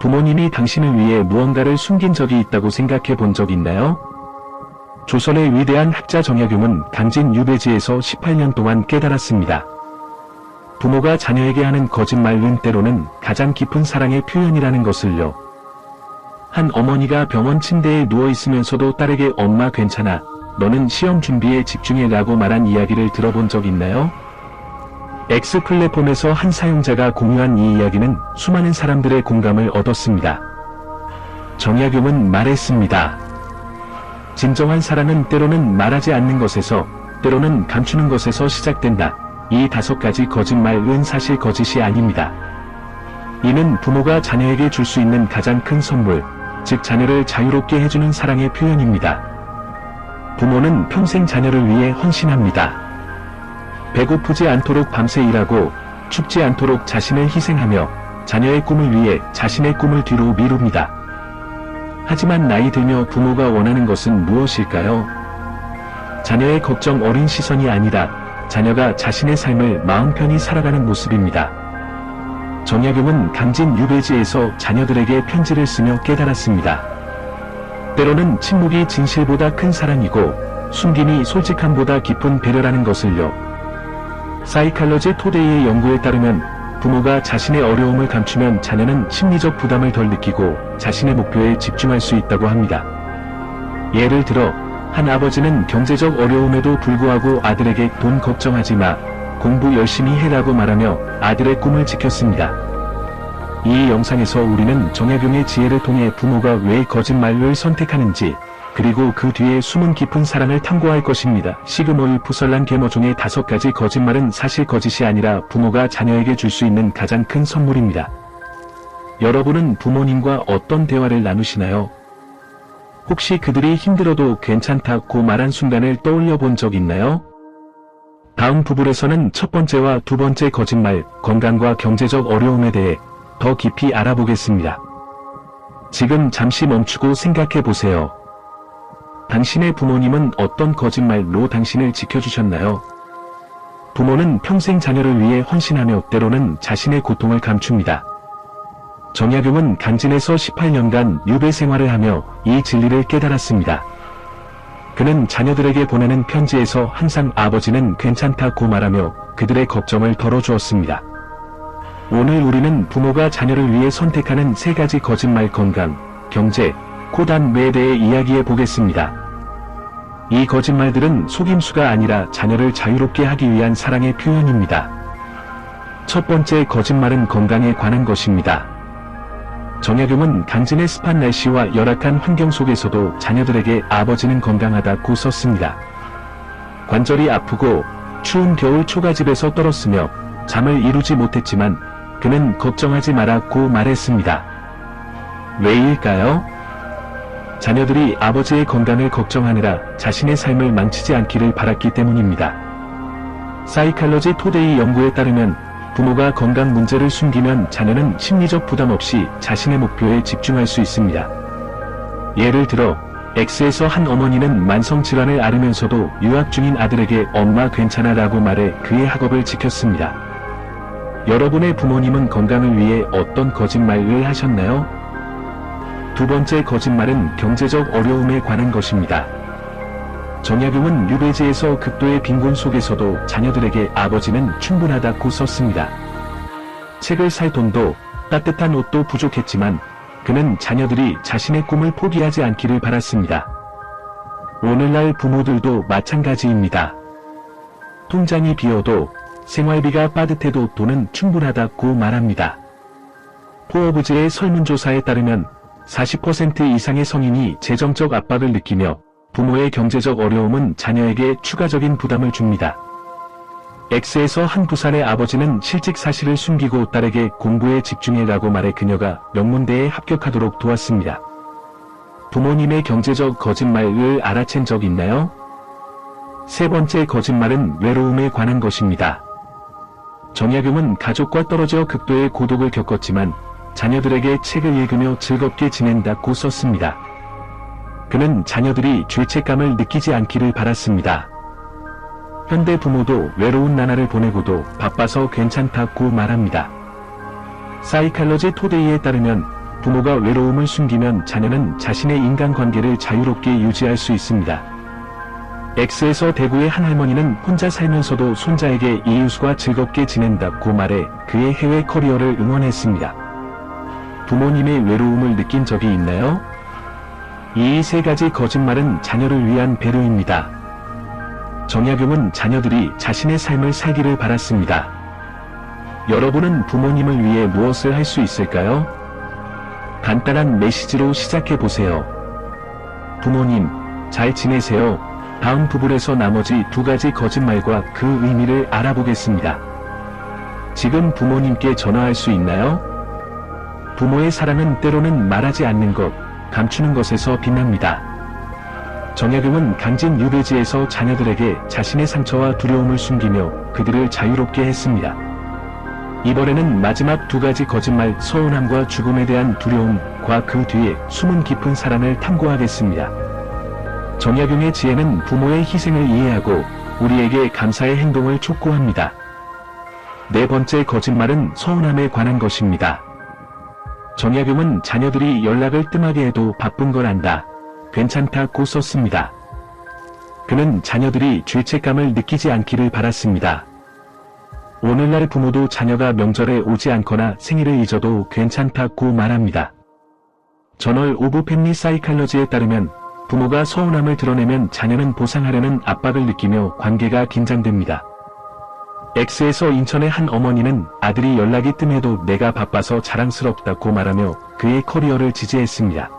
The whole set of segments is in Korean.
부모님이 당신을 위해 무언가를 숨긴 적이 있다고 생각해 본 적 있나요? 조선의 위대한 학자 정약용은 강진 유배지에서 18년 동안 깨달았습니다. 부모가 자녀에게 하는 거짓말은 때로는 가장 깊은 사랑의 표현이라는 것을요. 한 어머니가 병원 침대에 누워있으면서도 딸에게 엄마 괜찮아, 너는 시험 준비에 집중해 라고 말한 이야기를 들어본 적 있나요? X 플랫폼에서 한 사용자가 공유한 이 이야기는 수많은 사람들의 공감을 얻었습니다. 정약용은 말했습니다. 진정한 사랑은 때로는 말하지 않는 것에서, 때로는 감추는 것에서 시작된다. 이 5가지 거짓말은 사실 거짓이 아닙니다. 이는 부모가 자녀에게 줄 수 있는 가장 큰 선물, 즉 자녀를 자유롭게 해주는 사랑의 표현입니다. 부모는 평생 자녀를 위해 헌신합니다. 배고프지 않도록 밤새 일하고 춥지 않도록 자신을 희생하며 자녀의 꿈을 위해 자신의 꿈을 뒤로 미룹니다. 하지만 나이 들며 부모가 원하는 것은 무엇일까요? 자녀의 걱정 어린 시선이 아니라 자녀가 자신의 삶을 마음 편히 살아가는 모습입니다. 정약용은 강진 유배지에서 자녀들에게 편지를 쓰며 깨달았습니다. 때로는 침묵이 진실보다 큰 사랑이고 숨김이 솔직함보다 깊은 배려라는 것을요. 사이칼러지 토데이의 연구에 따르면 부모가 자신의 어려움을 감추면 자녀는 심리적 부담을 덜 느끼고 자신의 목표에 집중할 수 있다고 합니다. 예를 들어 한 아버지는 경제적 어려움에도 불구하고 아들에게 돈 걱정하지 마, 공부 열심히 해라고 말하며 아들의 꿈을 지켰습니다. 이 영상에서 우리는 정약용의 지혜를 통해 부모가 왜 거짓말을 선택하는지, 그리고 그 뒤에 숨은 깊은 사랑을 탐구할 것입니다. 시그몰프 설란 계모종의 5가지 거짓말은 사실 거짓이 아니라 부모가 자녀에게 줄 수 있는 가장 큰 선물입니다. 여러분은 부모님과 어떤 대화를 나누시나요? 혹시 그들이 힘들어도 괜찮다고 말한 순간을 떠올려 본 적 있나요? 다음 부분에서는 첫 번째와 두 번째 거짓말, 건강과 경제적 어려움에 대해 더 깊이 알아보겠습니다. 지금 잠시 멈추고 생각해 보세요. 당신의 부모님은 어떤 거짓말로 당신을 지켜주셨나요? 부모는 평생 자녀를 위해 헌신하며 때로는 자신의 고통을 감춥니다. 정약용은 강진에서 18년간 유배 생활을 하며 이 진리를 깨달았습니다. 그는 자녀들에게 보내는 편지에서 항상 아버지는 괜찮다고 말하며 그들의 걱정을 덜어주었습니다. 오늘 우리는 부모가 자녀를 위해 선택하는 3가지 거짓말, 건강, 경제, 고단매에 대해 이야기해 보겠습니다. 이 거짓말들은 속임수가 아니라 자녀를 자유롭게 하기 위한 사랑의 표현입니다. 첫 번째 거짓말은 건강에 관한 것입니다. 정약용은 강진의 습한 날씨와 열악한 환경 속에서도 자녀들에게 아버지는 건강하다고 썼습니다. 관절이 아프고 추운 겨울 초가집에서 떨었으며 잠을 이루지 못했지만 그는 걱정하지 마라고 말했습니다. 왜일까요? 자녀들이 아버지의 건강을 걱정하느라 자신의 삶을 망치지 않기를 바랐기 때문입니다. 사이칼러지 토데이 연구에 따르면 부모가 건강 문제를 숨기면 자녀는 심리적 부담 없이 자신의 목표에 집중할 수 있습니다. 예를 들어 X에서 한 어머니는 만성질환을 앓으면서도 유학 중인 아들에게 엄마 괜찮아 라고 말해 그의 학업을 지켰습니다. 여러분의 부모님은 건강을 위해 어떤 거짓말을 하셨나요? 두 번째 거짓말은 경제적 어려움에 관한 것입니다. 정약용은 유배지에서 극도의 빈곤 속에서도 자녀들에게 아버지는 충분하다고 썼습니다. 책을 살 돈도 따뜻한 옷도 부족했지만 그는 자녀들이 자신의 꿈을 포기하지 않기를 바랐습니다. 오늘날 부모들도 마찬가지입니다. 통장이 비어도 생활비가 빠듯해도 돈은 충분하다고 말합니다. 포어브즈의 설문조사에 따르면 40% 이상의 성인이 재정적 압박을 느끼며 부모의 경제적 어려움은 자녀에게 추가적인 부담을 줍니다. X에서 한 부산의 아버지는 실직 사실을 숨기고 딸에게 공부에 집중해라고 말해 그녀가 명문대에 합격하도록 도왔습니다. 부모님의 경제적 거짓말을 알아챈 적 있나요? 세 번째 거짓말은 외로움에 관한 것입니다. 정약용은 가족과 떨어져 극도의 고독을 겪었지만 자녀들에게 책을 읽으며 즐겁게 지낸다고 썼습니다. 그는 자녀들이 죄책감을 느끼지 않기를 바랐습니다. 현대 부모도 외로운 나날을 보내고도 바빠서 괜찮다고 말합니다. 사이칼러지 토데이에 따르면 부모가 외로움을 숨기면 자녀는 자신의 인간관계를 자유롭게 유지할 수 있습니다. X에서 대구의 한 할머니는 혼자 살면서도 손자에게 이웃과 즐겁게 지낸다고 말해 그의 해외 커리어를 응원했습니다. 부모님의 외로움을 느낀 적이 있나요? 이 세 가지 거짓말은 자녀를 위한 배려입니다. 정약용은 자녀들이 자신의 삶을 살기를 바랐습니다. 여러분은 부모님을 위해 무엇을 할 수 있을까요? 간단한 메시지로 시작해보세요. 부모님, 잘 지내세요. 다음 부분에서 나머지 두 가지 거짓말과 그 의미를 알아보겠습니다. 지금 부모님께 전화할 수 있나요? 부모의 사랑은 때로는 말하지 않는 것, 감추는 것에서 빛납니다. 정약용은 강진 유배지에서 자녀들에게 자신의 상처와 두려움을 숨기며 그들을 자유롭게 했습니다. 이번에는 마지막 두 가지 거짓말, 서운함과 죽음에 대한 두려움과 그 뒤에 숨은 깊은 사랑을 탐구하겠습니다. 정약용의 지혜는 부모의 희생을 이해하고 우리에게 감사의 행동을 촉구합니다. 네 번째 거짓말은 서운함에 관한 것입니다. 정약용은 자녀들이 연락을 뜸하게 해도 바쁜 걸 안다. 괜찮다고 썼습니다. 그는 자녀들이 죄책감을 느끼지 않기를 바랐습니다. 오늘날 부모도 자녀가 명절에 오지 않거나 생일을 잊어도 괜찮다고 말합니다. 저널 오브 패밀리 사이칼러지에 따르면 부모가 서운함을 드러내면 자녀는 보상하려는 압박을 느끼며 관계가 긴장됩니다. X에서 인천의 한 어머니는 아들이 연락이 뜸해도 내가 바빠서 자랑스럽다고 말하며 그의 커리어를 지지했습니다.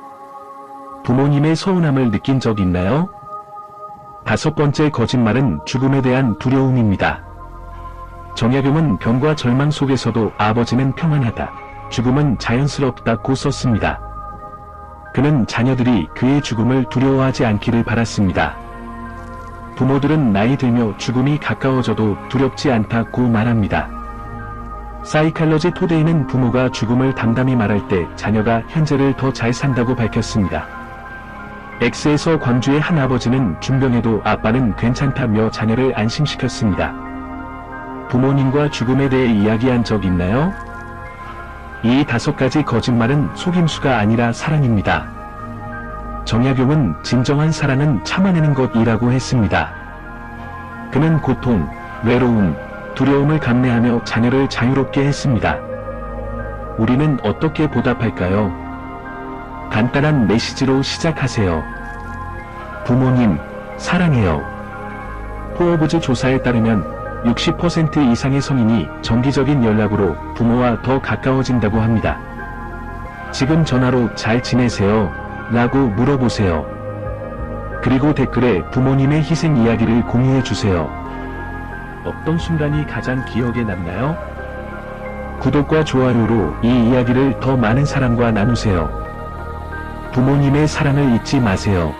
부모님의 서운함을 느낀 적 있나요? 다섯 번째 거짓말은 죽음에 대한 두려움입니다. 정약용은 병과 절망 속에서도 아버지는 평안하다. 죽음은 자연스럽다고 썼습니다. 그는 자녀들이 그의 죽음을 두려워하지 않기를 바랐습니다. 부모들은 나이 들며 죽음이 가까워져도 두렵지 않다고 말합니다. 사이칼러지 토데이는 부모가 죽음을 담담히 말할 때 자녀가 현재를 더 잘 산다고 밝혔습니다. X에서 광주의 한 아버지는 중병에도 아빠는 괜찮다며 자녀를 안심시켰습니다. 부모님과 죽음에 대해 이야기한 적 있나요? 이 다섯 가지 거짓말은 속임수가 아니라 사랑입니다. 정약용은 진정한 사랑은 참아내는 것이라고 했습니다. 그는 고통, 외로움, 두려움을 감내하며 자녀를 자유롭게 했습니다. 우리는 어떻게 보답할까요? 간단한 메시지로 시작하세요. 부모님, 사랑해요. 포어브즈 조사에 따르면 60% 이상의 성인이 정기적인 연락으로 부모와 더 가까워진다고 합니다. 지금 전화로 잘 지내세요? 라고 물어보세요. 그리고 댓글에 부모님의 희생 이야기를 공유해주세요. 어떤 순간이 가장 기억에 남나요? 구독과 좋아요로 이 이야기를 더 많은 사람과 나누세요. 부모님의 사랑을 잊지 마세요.